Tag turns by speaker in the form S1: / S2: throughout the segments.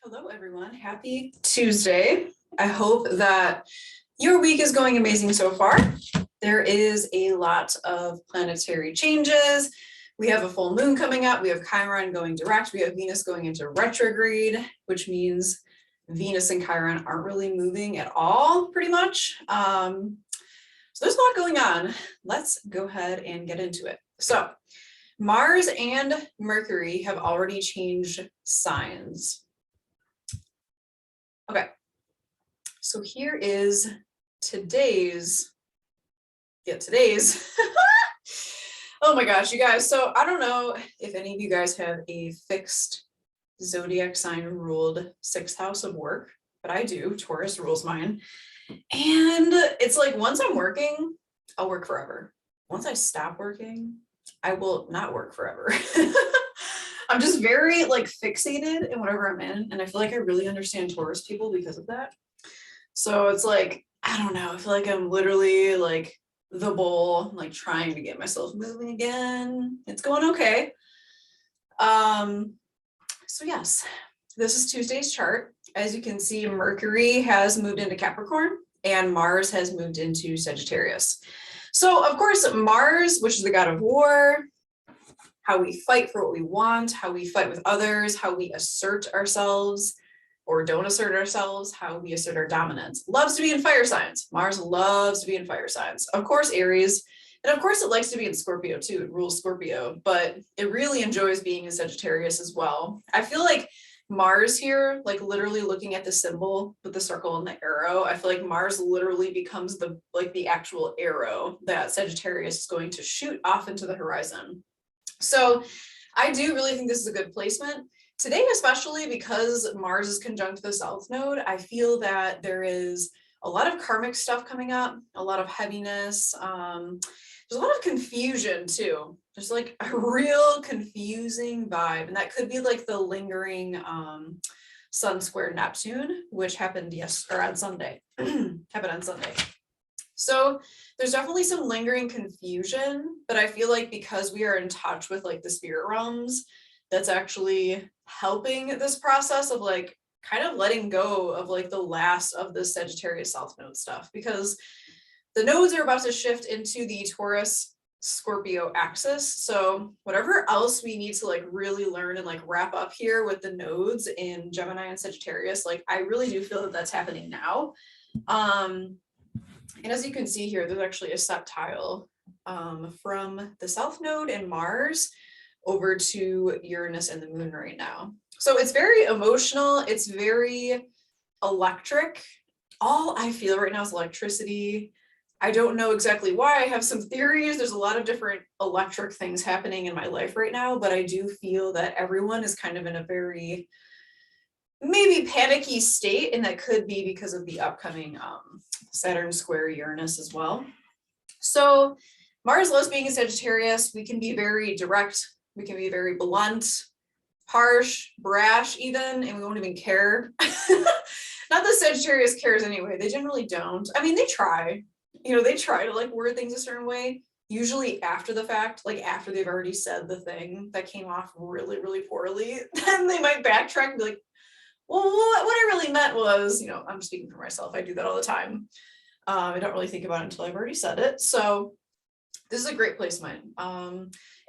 S1: Hello, everyone. Happy Tuesday. I hope that your week is going amazing so far. There is a lot of planetary changes. We have a full moon coming up. We have Chiron going direct. We have Venus going into retrograde, which means Venus and Chiron aren't really moving at all, pretty much. So there's a lot going on. Let's go ahead and get into it. So Mars and Mercury have already changed signs. Okay, so here is today's, oh my gosh, you guys. So I don't know if any of you guys have a fixed zodiac sign ruled sixth house of work, but I do. Taurus rules mine. And it's like, once I'm working, I'll work forever. Once I stop working, I will not work forever. I'm just very like fixated in whatever I'm in. And I feel like I really understand Taurus people because of that. So it's like, I don't know. I feel like I'm literally like the bull, like trying to get myself moving again. It's going okay. So yes, this is Tuesday's chart. As you can see, Mercury has moved into Capricorn and Mars has moved into Sagittarius. So of course, Mars, which is the god of war, how we fight for what we want, how we fight with others, how we assert ourselves or don't assert ourselves, how we assert our dominance. Loves to be in fire signs. Mars loves to be in fire signs. Of course, Aries. And of course, it likes to be in Scorpio too. It rules Scorpio, but it really enjoys being in Sagittarius as well. I feel like Mars here, like literally looking at the symbol with the circle and the arrow, I feel like Mars literally becomes the actual arrow that Sagittarius is going to shoot off into the horizon. So I do really think this is a good placement. Today, especially because Mars is conjunct the South Node, I feel that there is a lot of karmic stuff coming up, a lot of heaviness. There's a lot of confusion too. There's like a real confusing vibe. And that could be like the lingering Sun square Neptune, which happened on Sunday. Happened on Sunday. So there's definitely some lingering confusion, but I feel like because we are in touch with like the spirit realms, that's actually helping this process of like kind of letting go of like the last of the Sagittarius South Node stuff, because the nodes are about to shift into the Taurus Scorpio axis. So whatever else we need to like really learn and like wrap up here with the nodes in Gemini and Sagittarius, like I really do feel that that's happening now. And as you can see here, there's actually a septile from the South Node and Mars over to Uranus and the Moon right now. So it's very emotional. It's very electric. All I feel right now is electricity. I don't know exactly why. I have some theories. There's a lot of different electric things happening in my life right now, but I do feel that everyone is kind of in a very maybe panicky state, and that could be because of the upcoming Saturn square Uranus as well. So Mars loves being in Sagittarius. We can be very direct. We can be very blunt, harsh, brash even, and we won't even care. Not that Sagittarius cares anyway. They generally don't. I mean, they try. They try to like word things a certain way, usually after the fact, like after they've already said the thing that came off really, really poorly. Then they might backtrack and be like, well, what I really meant was, I'm speaking for myself. I do that all the time. I don't really think about it until I've already said it. So this is a great placement.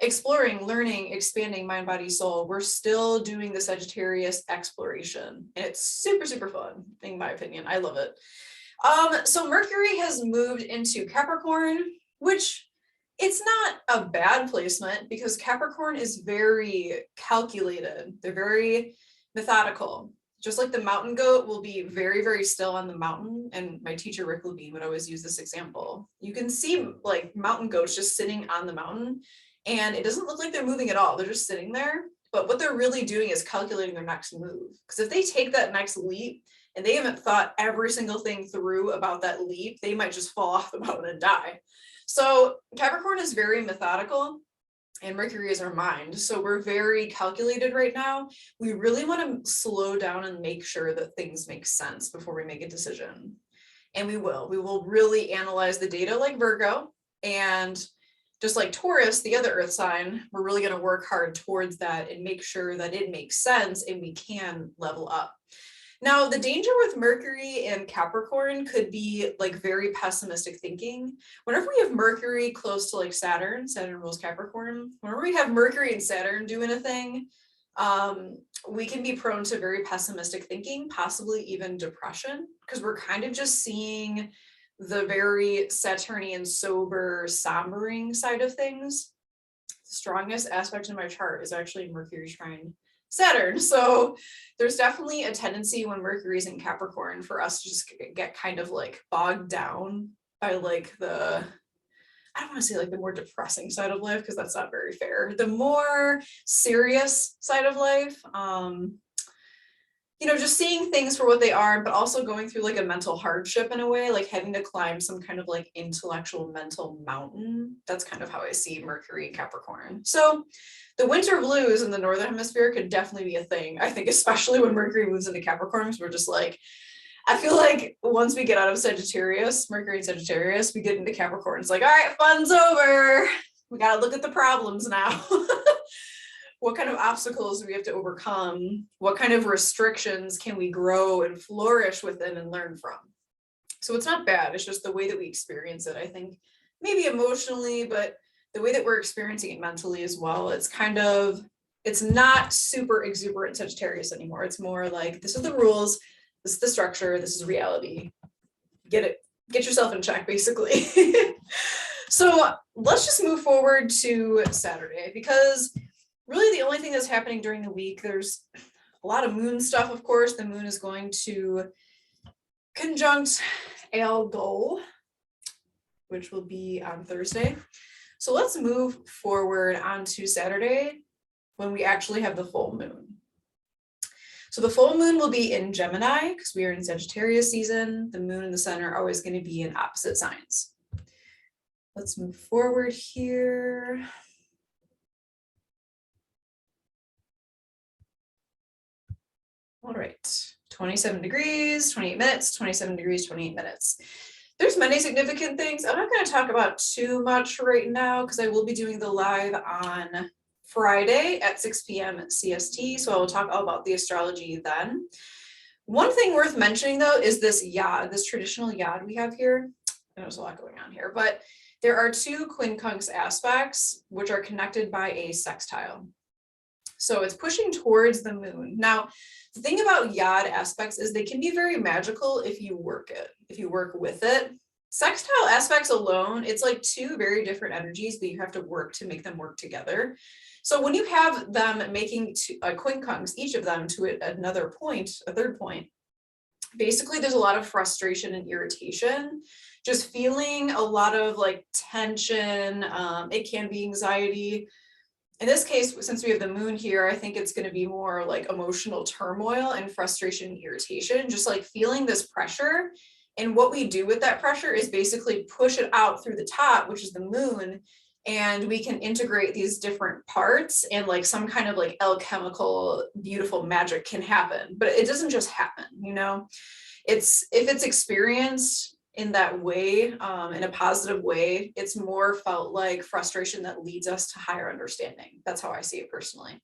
S1: Exploring, learning, expanding mind, body, soul. We're still doing the Sagittarius exploration. And it's super, super fun, in my opinion. I love it. So Mercury has moved into Capricorn, which it's not a bad placement because Capricorn is very calculated. They're very methodical. Just like the mountain goat will be very, very still on the mountain. And my teacher, Rick Levine, would always use this example. You can see like mountain goats just sitting on the mountain and it doesn't look like they're moving at all. They're just sitting there. But what they're really doing is calculating their next move. Because if they take that next leap and they haven't thought every single thing through about that leap, they might just fall off the mountain and die. So Capricorn is very methodical. And Mercury is our mind. So we're very calculated right now. We really want to slow down and make sure that things make sense before we make a decision. And we will really analyze the data like Virgo. And just like Taurus, the other earth sign, we're really going to work hard towards that and make sure that it makes sense and we can level up. Now, the danger with Mercury and Capricorn could be like very pessimistic thinking. Whenever we have Mercury close to like Saturn rules Capricorn, whenever we have Mercury and Saturn doing a thing, we can be prone to very pessimistic thinking, possibly even depression, because we're kind of just seeing the very Saturnian, sober, sombering side of things. The strongest aspect in my chart is actually Mercury trine Saturn. So there's definitely a tendency when Mercury's in Capricorn for us to just get kind of like bogged down by like the, I don't want to say like the more depressing side of life, because that's not very fair. The more serious side of life, just seeing things for what they are, but also going through like a mental hardship in a way, like having to climb some kind of like intellectual mental mountain. That's kind of how I see Mercury and Capricorn. So the winter blues in the Northern Hemisphere could definitely be a thing. I think especially when Mercury moves into Capricorn, because we're just like, I feel like once we get out of Sagittarius, Mercury and Sagittarius, we get into Capricorn. It's like, all right, fun's over. We got to look at the problems now. What kind of obstacles do we have to overcome? What kind of restrictions can we grow and flourish within and learn from? So it's not bad. It's just the way that we experience it. I think maybe emotionally, but the way that we're experiencing it mentally as well. It's not super exuberant Sagittarius anymore. It's more like, this is the rules. This is the structure. This is reality. Get yourself in check, basically. So let's just move forward to Saturday, because really the only thing that's happening during the week, there's a lot of moon stuff, of course. The moon is going to conjunct Algol, which will be on Thursday. So let's move forward onto Saturday when we actually have the full moon. So the full moon will be in Gemini, because we are in Sagittarius season. The moon and the sun are always going to be in opposite signs. Let's move forward here. All right, 27 degrees, 28 minutes, 27 degrees, 28 minutes. There's many significant things. I'm not going to talk about too much right now, because I will be doing the live on Friday at 6 p.m. CST. So I will talk all about the astrology then. One thing worth mentioning though is this yod, this traditional yod we have here. There's a lot going on here, but there are two quincunx aspects which are connected by a sextile. So it's pushing towards the moon. Now, the thing about yod aspects is they can be very magical if you work with it. Sextile aspects alone, it's like two very different energies, but you have to work to make them work together. So when you have them making a quincunx, each of them to another point, a third point, basically there's a lot of frustration and irritation, just feeling a lot of like tension. It can be anxiety. In this case, since we have the moon here, I think it's going to be more like emotional turmoil and frustration and irritation, just like feeling this pressure. And what we do with that pressure is basically push it out through the top, which is the moon, and we can integrate these different parts, and like some kind of like alchemical, beautiful magic can happen. But it doesn't just happen, if it's experienced in that way, in a positive way, it's more felt like frustration that leads us to higher understanding. That's how I see it personally.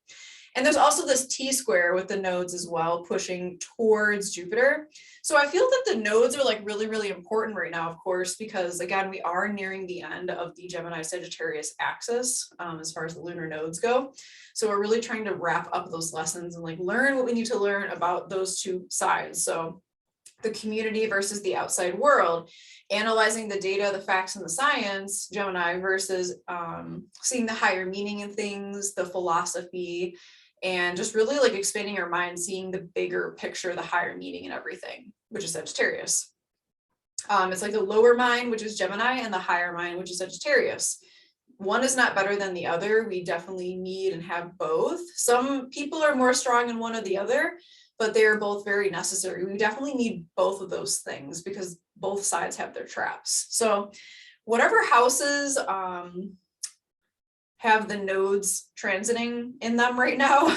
S1: And there's also this T-square with the nodes as well, pushing towards Jupiter. So I feel that the nodes are like really, really important right now, of course, because again, we are nearing the end of the Gemini Sagittarius axis as far as the lunar nodes go. So we're really trying to wrap up those lessons and like learn what we need to learn about those two sides. So the community versus the outside world, analyzing the data, the facts, and the science, Gemini, versus seeing the higher meaning in things, the philosophy, and just really like expanding our mind, seeing the bigger picture, the higher meaning in everything, which is Sagittarius. It's like the lower mind, which is Gemini, and the higher mind, which is Sagittarius. One is not better than the other. We definitely need and have both. Some people are more strong in one or the other, but they're both very necessary. We definitely need both of those things because both sides have their traps. So whatever houses have the nodes transiting in them right now,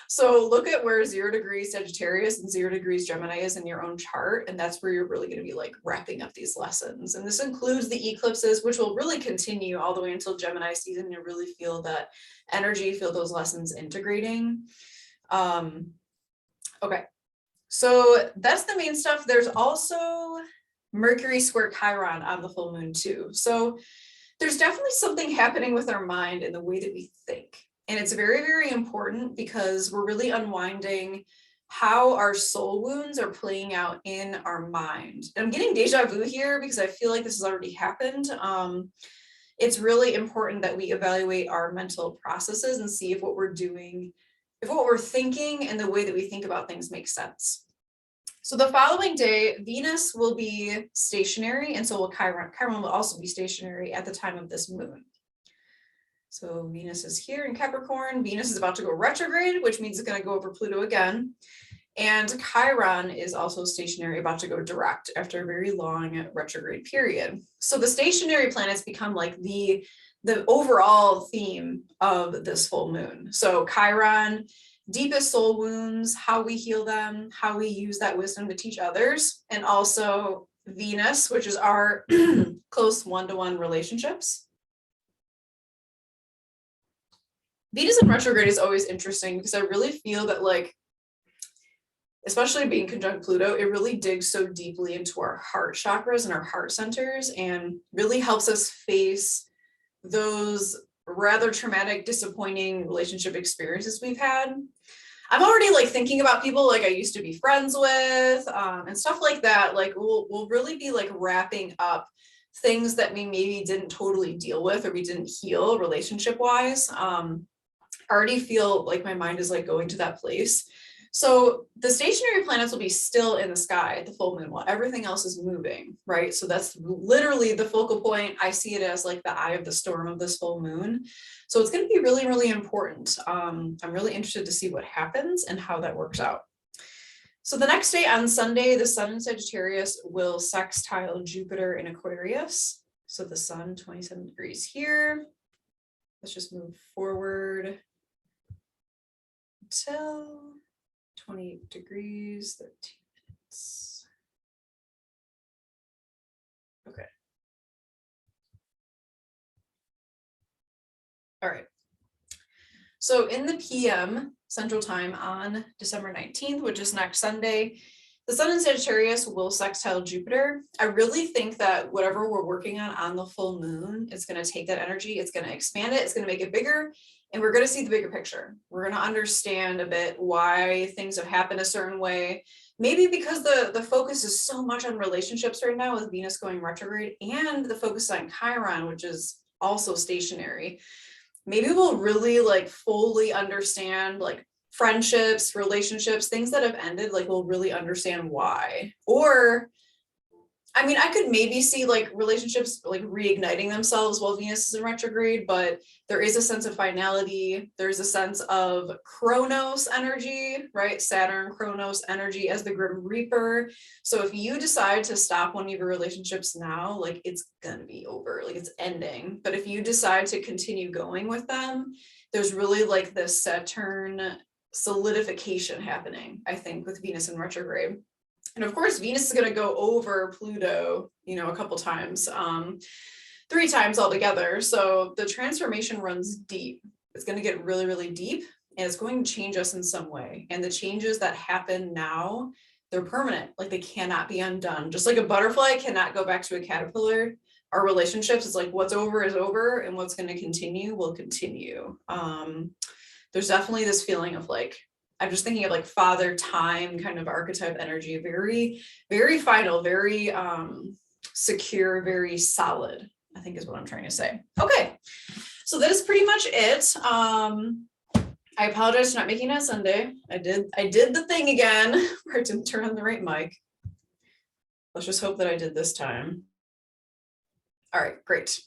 S1: So look at where 0 degrees Sagittarius and 0 degrees Gemini is in your own chart. And that's where you're really going to be like wrapping up these lessons. And this includes the eclipses, which will really continue all the way until Gemini season. You really feel that energy, feel those lessons integrating. Okay. So that's the main stuff. There's also Mercury square Chiron on the full moon too. So there's definitely something happening with our mind and the way that we think. And it's very, very important because we're really unwinding how our soul wounds are playing out in our mind. And I'm getting deja vu here because I feel like this has already happened. It's really important that we evaluate our mental processes and see if what we're doing, if what we're thinking and the way that we think about things makes sense. So the following day, Venus will be stationary, and so will Chiron. Chiron will also be stationary at the time of this moon. So Venus is here in Capricorn. Venus is about to go retrograde, which means it's going to go over Pluto again. And Chiron is also stationary, about to go direct after a very long retrograde period. So the stationary planets become like the overall theme of this full moon. So Chiron, deepest soul wounds, how we heal them, how we use that wisdom to teach others, and also Venus, which is our close one-to-one relationships. Venus in retrograde is always interesting because I really feel that, like, especially being conjunct Pluto, it really digs so deeply into our heart chakras and our heart centers and really helps us face those rather traumatic, disappointing relationship experiences we've had. I'm already like thinking about people like I used to be friends with and stuff like that. Like we'll really be like wrapping up things that we maybe didn't totally deal with or we didn't heal relationship wise. I already feel like my mind is like going to that place. So the stationary planets will be still in the sky at the full moon while everything else is moving, right? So that's literally the focal point. I see it as like the eye of the storm of this full moon. So it's going to be really, really important. I'm really interested to see what happens and how that works out. So the next day on Sunday, the sun in Sagittarius will sextile Jupiter in Aquarius. So the sun 27 degrees here. Let's just move forward until 28 degrees, 13 minutes. Okay. All right. So in the PM Central Time on December 19th, which is next Sunday, the sun in Sagittarius will sextile Jupiter. I really think that whatever we're working on the full moon, it's going to take that energy, it's going to expand it, it's going to make it bigger, and we're going to see the bigger picture. We're going to understand a bit why things have happened a certain way. Maybe because the focus is so much on relationships right now with Venus going retrograde and the focus on Chiron, which is also stationary. Maybe we'll really like fully understand like friendships, relationships, things that have ended, like we'll really understand why. Or, I mean, I could maybe see like relationships like reigniting themselves while Venus is in retrograde, but there is a sense of finality. There's a sense of Chronos energy, right? Saturn, Chronos energy as the Grim Reaper. So if you decide to stop one of your relationships now, like it's gonna be over, like it's ending. But if you decide to continue going with them, there's really like this Saturn solidification happening, I think, with Venus in retrograde. And of course, Venus is going to go over Pluto, you know, a couple times, 3 times altogether. So the transformation runs deep. It's going to get really, really deep, and it's going to change us in some way. And the changes that happen now, they're permanent. Like they cannot be undone. Just like a butterfly cannot go back to a caterpillar. Our relationships, it's like what's over is over, and what's going to continue will continue. There's definitely this feeling of like, I'm just thinking of like father time kind of archetype energy, very, very final, very secure, very solid, I think is what I'm trying to say. Okay, so that is pretty much it. I apologize for not making it on Sunday. I did the thing again where I didn't turn on the right mic. Let's just hope that I did this time. All right, great.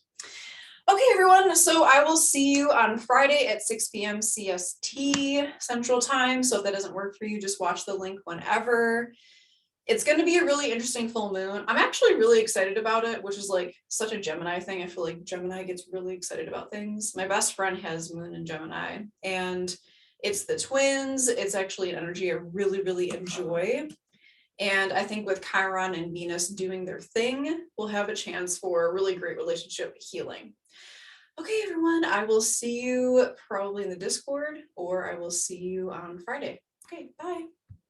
S1: Okay, everyone, so I will see you on Friday at 6 p.m. CST Central Time. So if that doesn't work for you, just watch the link whenever. It's going to be a really interesting full moon. I'm actually really excited about it, which is like such a Gemini thing. I feel like Gemini gets really excited about things. My best friend has moon in Gemini, and It's the twins. It's actually an energy I really, really enjoy. And I think with Chiron and Venus doing their thing, we'll have a chance for a really great relationship healing. Okay, everyone, I will see you probably in the Discord, or I will see you on Friday. Okay, bye.